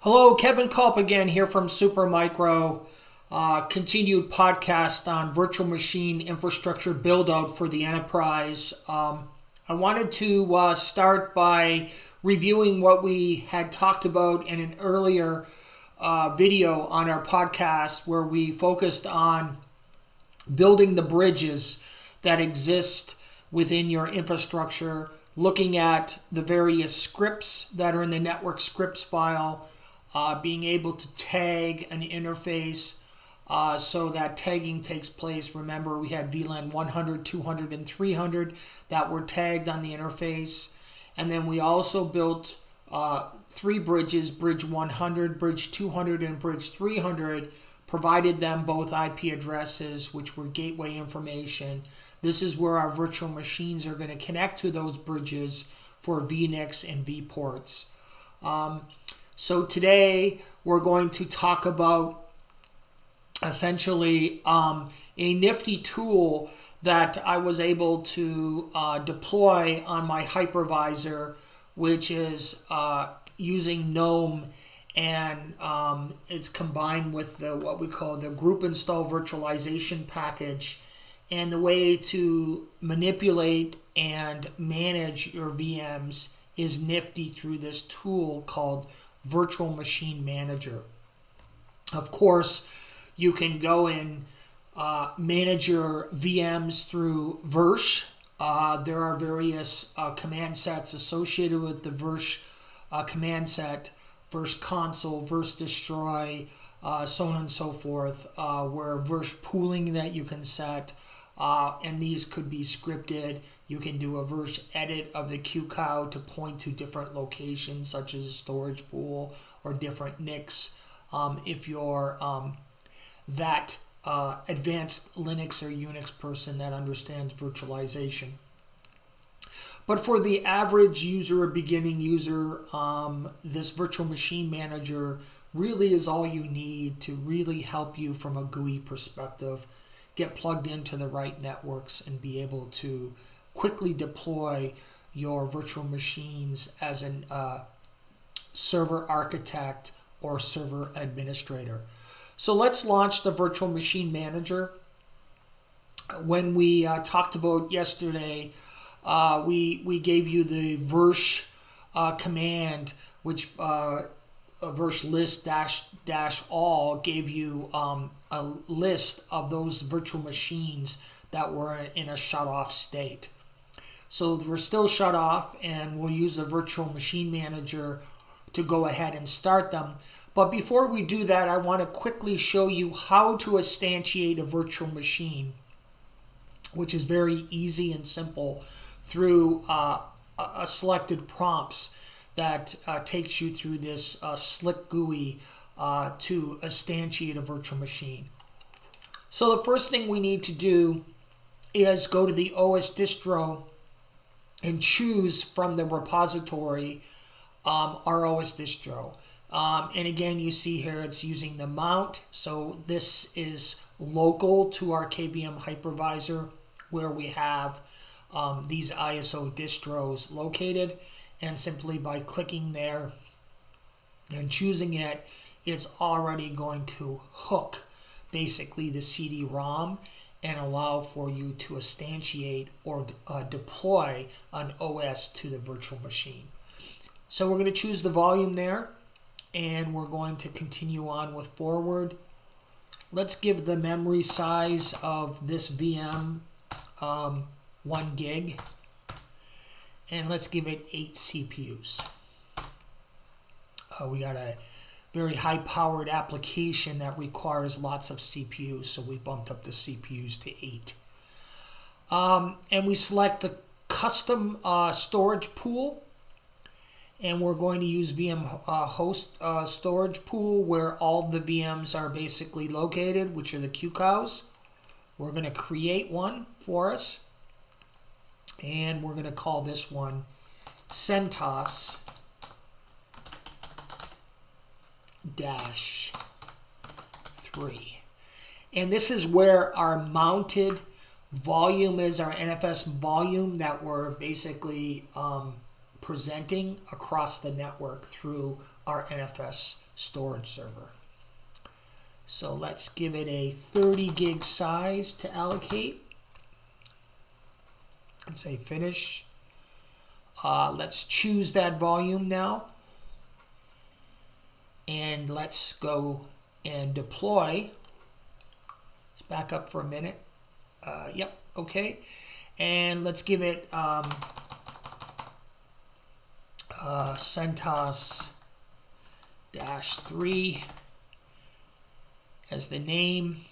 Hello, Kevin Culp again here from Supermicro. Continued podcast on virtual machine infrastructure build out for the enterprise. I wanted to start by reviewing what we had talked about in an earlier video on our podcast where we focused on building the bridges that exist within your infrastructure, looking at the various scripts that are in the network scripts file, being able to tag an interface so that tagging takes place. Remember, we had VLAN 100, 200, and 300 that were tagged on the interface. And then we also built three bridges, bridge 100, bridge 200, and bridge 300, provided them both IP addresses, which were gateway information. This is where our virtual machines are going to connect to those bridges for vNICs and vPorts. So today we're going to talk about essentially a nifty tool that I was able to deploy on my hypervisor, which is using GNOME, and it's combined with what we call the group install virtualization package. And the way to manipulate and manage your VMs is nifty through this tool called Virtual Machine Manager. Of course, you can go and manage your VMs through VRSH. There are various command sets associated with the VRSH command set, VRSH console, VRSH destroy, so on and so forth, where VRSH pooling that you can set. And these could be scripted. You can do a VRSH edit of the QCOW to point to different locations, such as a storage pool or different NICs, if you're that advanced Linux or Unix person that understands virtualization. But for the average user or beginning user, this virtual machine manager really is all you need to really help you from a GUI perspective, get plugged into the right networks and be able to quickly deploy your virtual machines as an server architect or server administrator. So let's launch the virtual machine manager. When we talked about yesterday, we gave you the VRSH command, which VRSH list dash all gave you a list of those virtual machines that were in a shut off state. So we're still shut off, and we'll use the virtual machine manager to go ahead and start them. But before we do that, I want to quickly show you how to instantiate a virtual machine, which is very easy and simple through a selected prompts that takes you through this slick GUI to instantiate a virtual machine. So the first thing we need to do is go to the OS distro and choose from the repository our OS distro. And again, you see here it's using the mount. So this is local to our KVM hypervisor where we have these ISO distros located. And simply by clicking there and choosing it, it's already going to hook basically the CD-ROM and allow for you to instantiate or deploy an OS to the virtual machine. So we're going to choose the volume there, and we're going to continue on with forward. Let's give the memory size of this VM 1 gig. And let's give it 8 CPUs. We got a very high-powered application that requires lots of CPUs, so we bumped up the CPUs to 8. And we select the custom storage pool, and we're going to use VM host storage pool where all the VMs are basically located, which are the QCOWs. We're going to create one for us. And we're going to call this one CentOS -3. And this is where our mounted volume is, our NFS volume that we're basically presenting across the network through our NFS storage server. So let's give it a 30 gig size to allocate and say finish. Let's choose that volume now, and let's go and deploy. Let's back up for a minute. Yep, okay. And let's give it CentOS -3 as the name,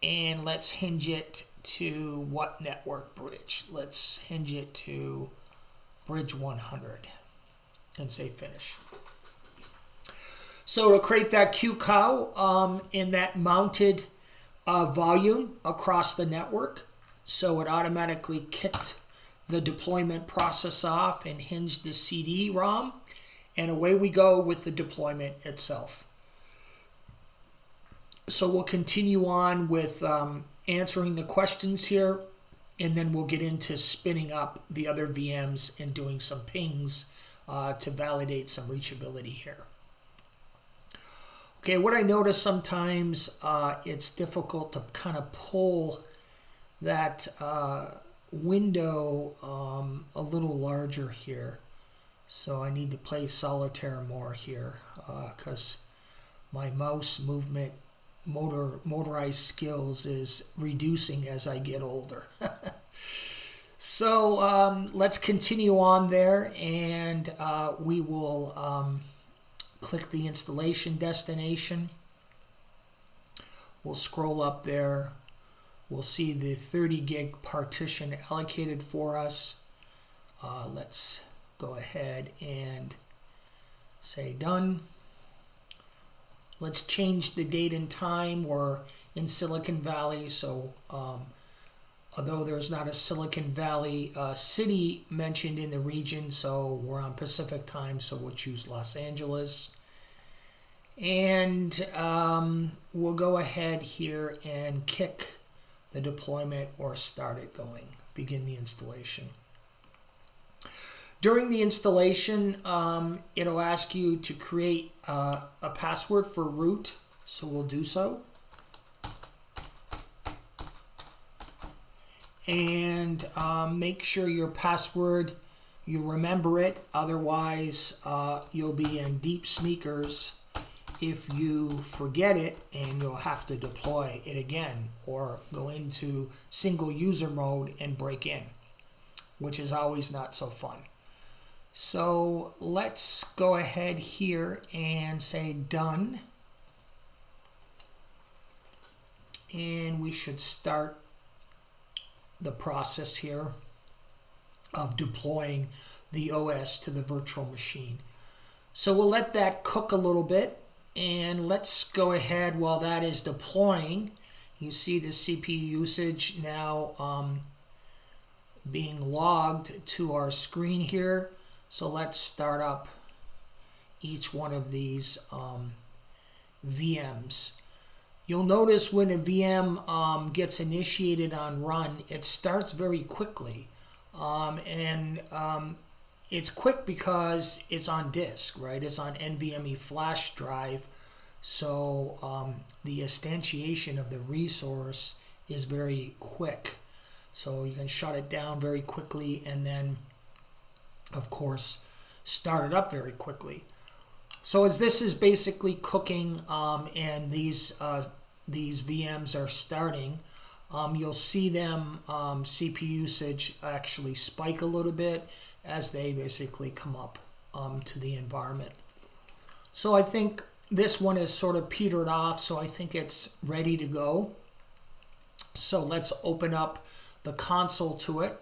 and let's hinge it to what network bridge? Let's hinge it to bridge 100 and say finish. So to create that QCOW in that mounted volume across the network, so it automatically kicked the deployment process off and hinged the CD-ROM, and away we go with the deployment itself. So we'll continue on with answering the questions here, and then we'll get into spinning up the other VMs and doing some pings to validate some reachability here. Okay, what I notice sometimes it's difficult to kind of pull that window a little larger here. So I need to play solitaire more here because my mouse movement motorized skills is reducing as I get older. So let's continue on there, and we will click the installation destination. We'll scroll up there. We'll see the 30 gig partition allocated for us. Let's go ahead and say done. Let's change the date and time. We're in Silicon Valley, so although there's not a Silicon Valley city mentioned in the region, so we're on Pacific time, so we'll choose Los Angeles. And we'll go ahead here and kick the deployment or start it going, begin the installation. During the installation, it'll ask you to create a password for root, so we'll do so. And make sure your password, you remember it, otherwise you'll be in deep sneakers if you forget it, and you'll have to deploy it again or go into single user mode and break in, which is always not so fun. So let's go ahead here and say done. And we should start the process here of deploying the OS to the virtual machine. So we'll let that cook a little bit, and let's go ahead while that is deploying. You see the CPU usage now being logged to our screen here. So let's start up each one of these VMs. You'll notice when a VM gets initiated on run, it starts very quickly. It's quick because it's on disk, right? It's on NVMe flash drive. So the instantiation of the resource is very quick. So you can shut it down very quickly and then, of course, start it up very quickly. So as this is basically cooking and these VMs are starting, you'll see them CPU usage actually spike a little bit as they basically come up to the environment. So I think this one is sort of petered off, so I think it's ready to go. So let's open up the console to it.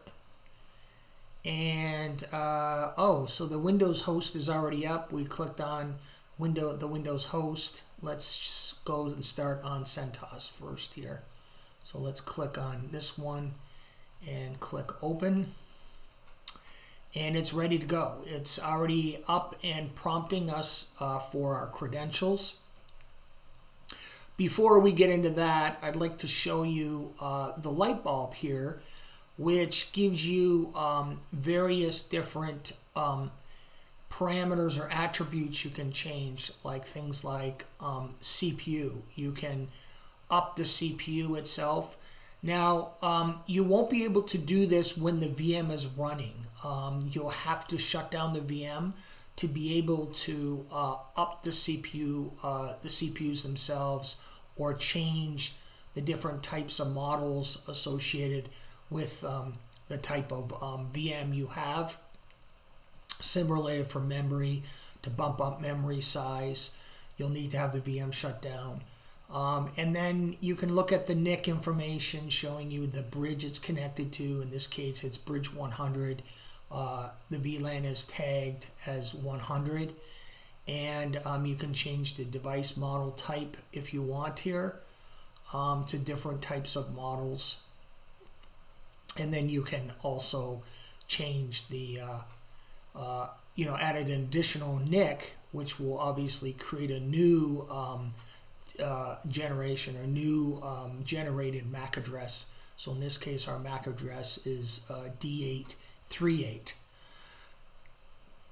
And so the Windows host is already up. We clicked on the Windows host. Let's just go and start on CentOS first here. So let's click on this one and click open. And it's ready to go. It's already up and prompting us for our credentials. Before we get into that, I'd like to show you the light bulb here, which gives you various different parameters or attributes you can change, like things like CPU. You can up the CPU itself. Now, you won't be able to do this when the VM is running. You'll have to shut down the VM to be able to up the CPUs themselves, or change the different types of models associated with the type of VM you have. Similarly, for memory, to bump up memory size, you'll need to have the VM shut down. And then you can look at the NIC information showing you the bridge it's connected to. In this case, it's bridge 100. The VLAN is tagged as 100. And you can change the device model type if you want here to different types of models. And then you can also change the, add an additional NIC, which will obviously create a new generation or new generated MAC address. So in this case, our MAC address is D838.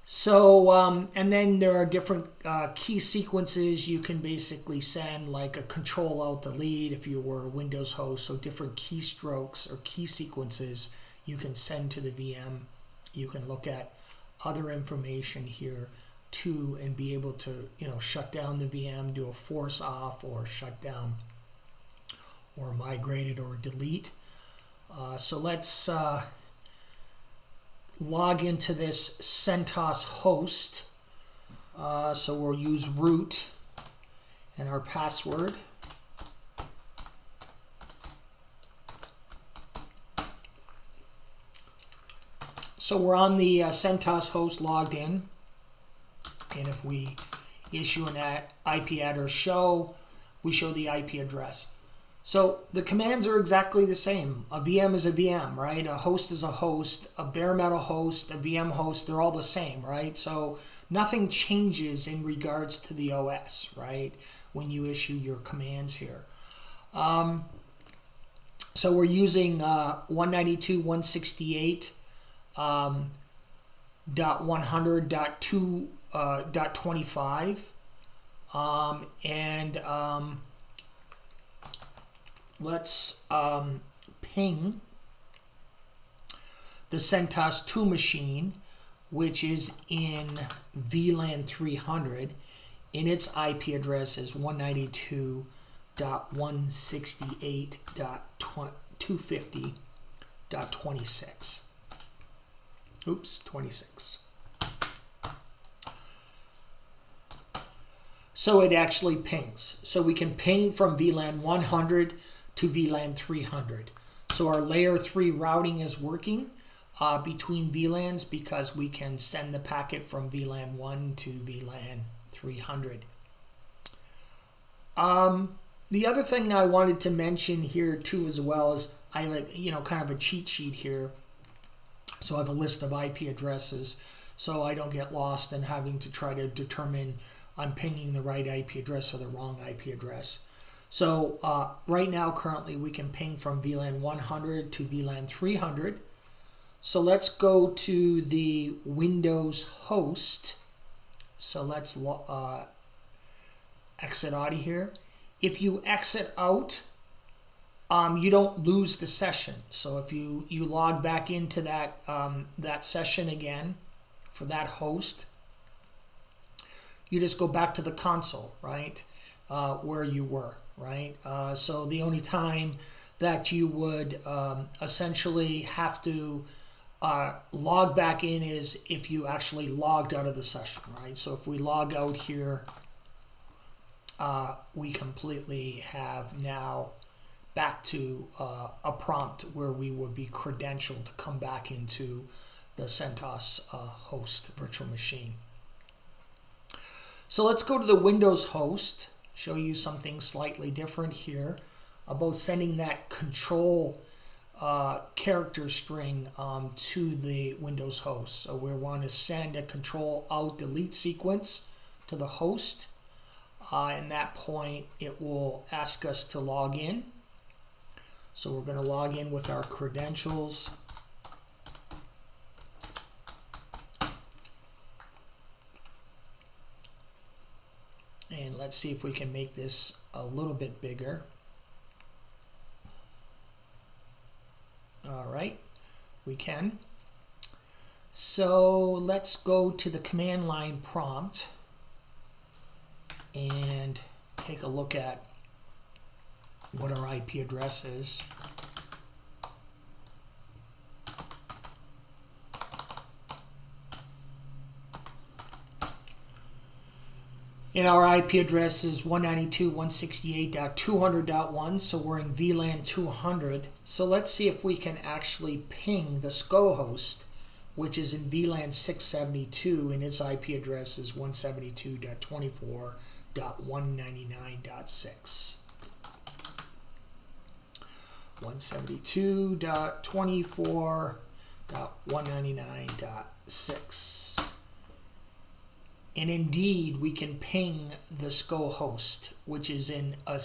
So, and then there are different key sequences you can basically send, like a Control-Alt-Delete if you were a Windows host. So different keystrokes or key sequences you can send to the VM. You can look at other information here too, and be able to, shut down the VM, do a force off, or shut down, or migrate it, or delete. So let's log into this CentOS host. So we'll use root and our password. So we're on the CentOS host logged in. And if we issue an IP address show, we show the IP address. So the commands are exactly the same. A VM is a VM, right? A host is a host. A bare metal host, a VM host, they're all the same, right? So nothing changes in regards to the OS, right? When you issue your commands here. So we're using 192.168.100.25, and let's ping the CentOS 2 machine, which is in VLAN 300, and its IP address is 192.168.250.26. Oops, 26. So it actually pings. So we can ping from VLAN 100 to VLAN 300. So our layer 3 routing is working between VLANs, because we can send the packet from VLAN 1 to VLAN 300. The other thing I wanted to mention here too as well is I have kind of a cheat sheet here. So I have a list of IP addresses so I don't get lost in having to try to determine I'm pinging the right IP address or the wrong IP address. So right now, currently, we can ping from VLAN 100 to VLAN 300. So let's go to the Windows host. So let's exit out of here. If you exit out, you don't lose the session. So if you log back into that session again for that host, you just go back to the console, right, where you were, right? So the only time that you would essentially have to log back in is if you actually logged out of the session, right? So if we log out here, we completely have now back to a prompt where we would be credentialed to come back into the CentOS host virtual machine. So let's go to the Windows host, show you something slightly different here about sending that control character string to the Windows host. So we want to send a Control-Alt-Delete sequence to the host. At that point, it will ask us to log in. So we're going to log in with our credentials. And let's see if we can make this a little bit bigger. All right, we can. So let's go to the command line prompt and take a look at what our IP address is. And our IP address is 192.168.200.1, so we're in VLAN 200. So let's see if we can actually ping the SCO host, which is in VLAN 672, and its IP address is 172.24.199.6. 172.24.199.6. And indeed, we can ping the SCO host, which is in a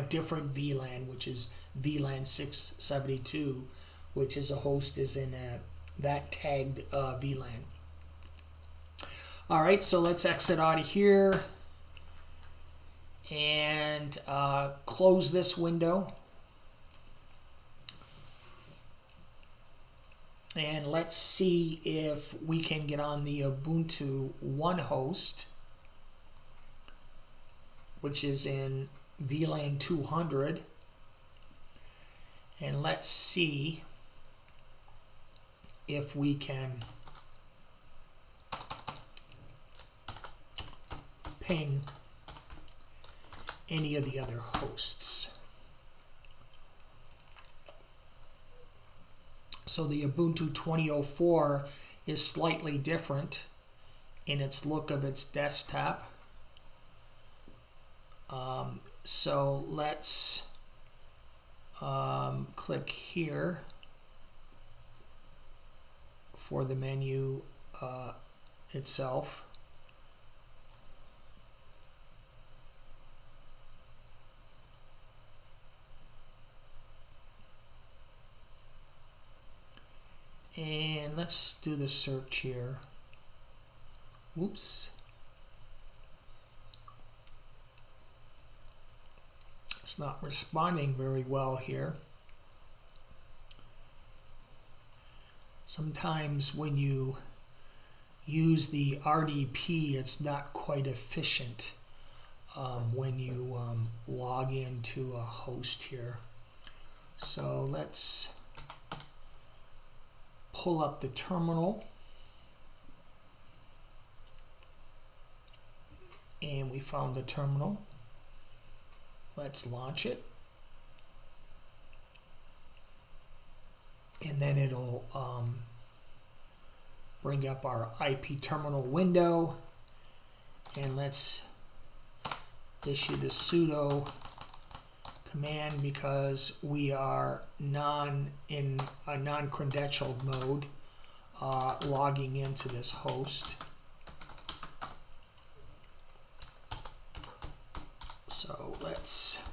different VLAN, which is VLAN 672, which is a host is in that tagged VLAN. All right, so let's exit out of here and close this window. And let's see if we can get on the Ubuntu One host, which is in VLAN 200. And let's see if we can ping any of the other hosts. So the Ubuntu 2004 is slightly different in its look of its desktop. So let's click here for the menu itself. And let's do the search here. Oops. It's not responding very well here. Sometimes when you use the RDP, it's not quite efficient when you log into a host here. So let's pull up the terminal, and we found the terminal. Let's launch it, and then it'll bring up our IP terminal window, and let's issue the sudo command because we are in a non-credentialed mode logging into this host. So let's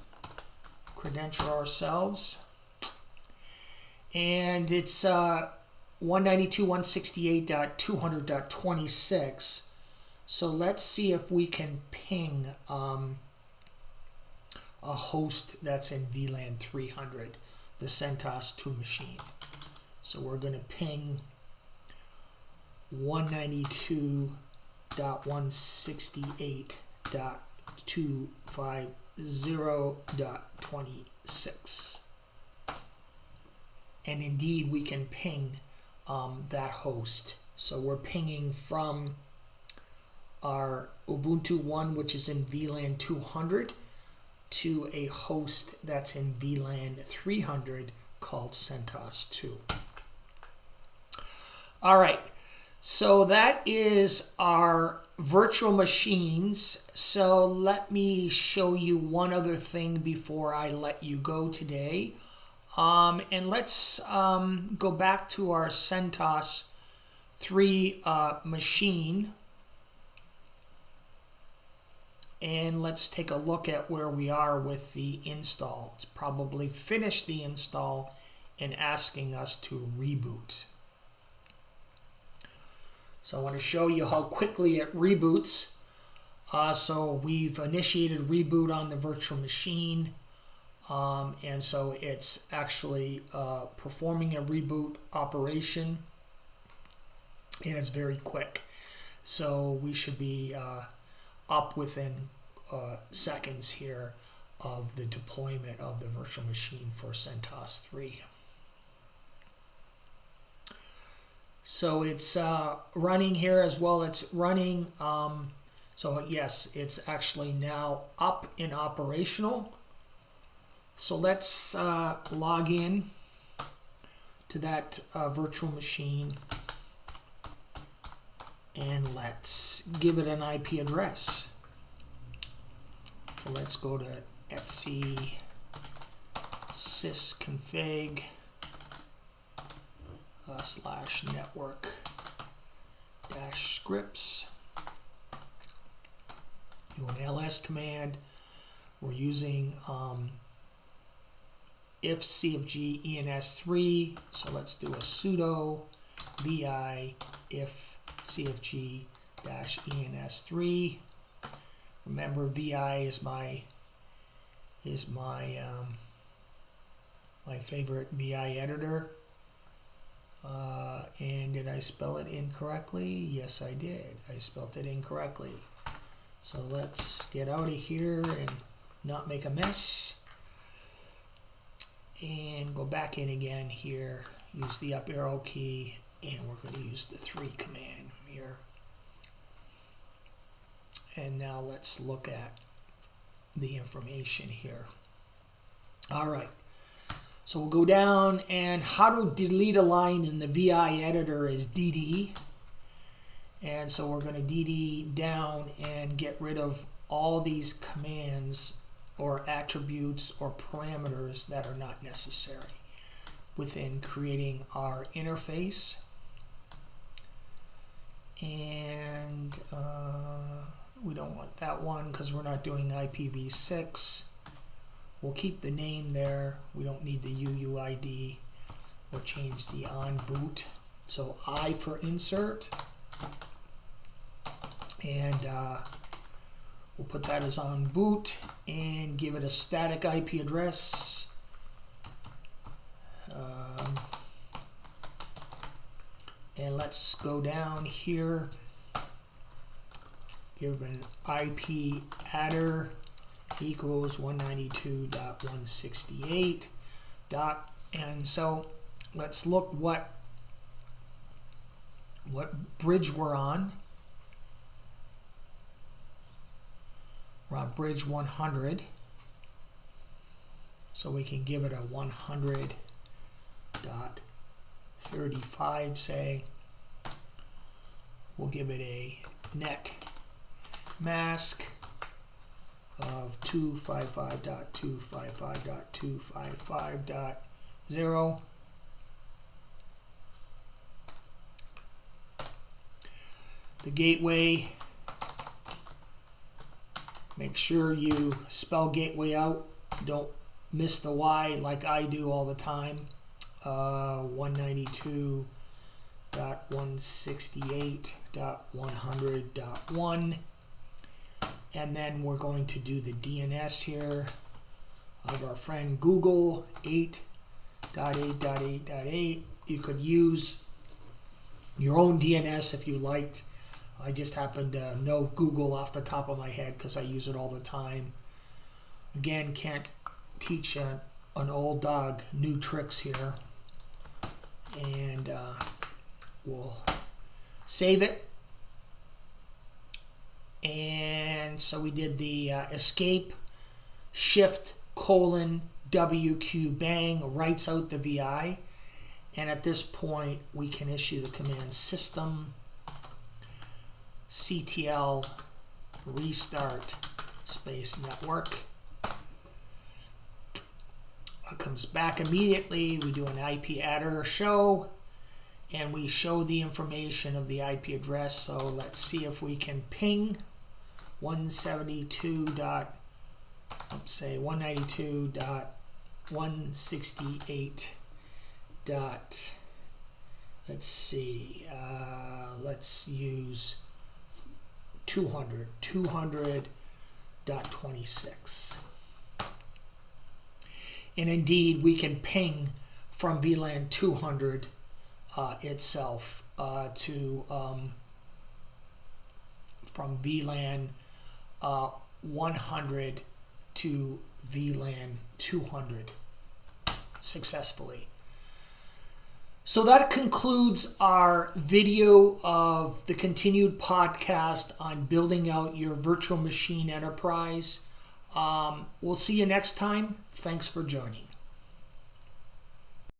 credential ourselves, and it's 192.168.200.26. So let's see if we can ping a host that's in VLAN 300, the CentOS 2 machine. So we're going to ping 192.168.250.26. And indeed, we can ping that host. So we're pinging from our Ubuntu One, which is in VLAN 200, to a host that's in VLAN 300 called CentOS 2. All right, so that is our virtual machines. So let me show you one other thing before I let you go today. And let's go back to our CentOS 3 machine. And let's take a look at where we are with the install. It's probably finished the install and asking us to reboot. So I want to show you how quickly it reboots. So we've initiated reboot on the virtual machine, and so it's actually performing a reboot operation, and it's very quick. So we should be up within seconds here of the deployment of the virtual machine for CentOS 3. So it's running here as well. It's running. So yes, it's actually now up and operational. So let's log in to that virtual machine, and let's give it an IP address. So let's go to etc sysconfig /network -scripts. Do an ls command. We're using if cfg ens3, so let's do a sudo vi if cfg -ens3. Remember, vi is my my favorite vi editor. And did I spell it incorrectly? Yes, I did. I spelled it incorrectly. So let's get out of here and not make a mess. And go back in again here. Use the up arrow key, and we're going to use the 3 command here. And now let's look at the information here. All right. So we'll go down, and how to delete a line in the VI editor is DD. And so we're going to DD down and get rid of all these commands or attributes or parameters that are not necessary within creating our interface. And we don't want that one because we're not doing IPv6. We'll keep the name there. We don't need the UUID. We'll change the on boot. So I for insert. And we'll put that as on boot and give it a static IP address. And let's go down here. Give it an IP adder equals 192.168. And so let's look what bridge we're on. We're on bridge 100. So we can give it a 100.35, say. We'll give it a net mask of 255.255.255.0. The gateway, make sure you spell gateway out. Don't miss the Y like I do all the time. 192.168.100.1. And then we're going to do the DNS here of our friend Google 8.8.8.8. You could use your own DNS if you liked. I just happen to know Google off the top of my head because I use it all the time. Again, can't teach an old dog new tricks here. And we'll save it. And so we did the escape, shift, WQ bang, writes out the VI. And at this point, we can issue the command system ctl restart space network. It comes back immediately. We do an IP adder show, and we show the information of the IP address. So let's see if we can ping 192.168. Let's see. Let's use 200.26. And indeed, we can ping from VLAN 200 itself from VLAN 100 to VLAN 200 successfully. So that concludes our video of the continued podcast on building out your virtual machine enterprise. We'll see you next time. Thanks for joining.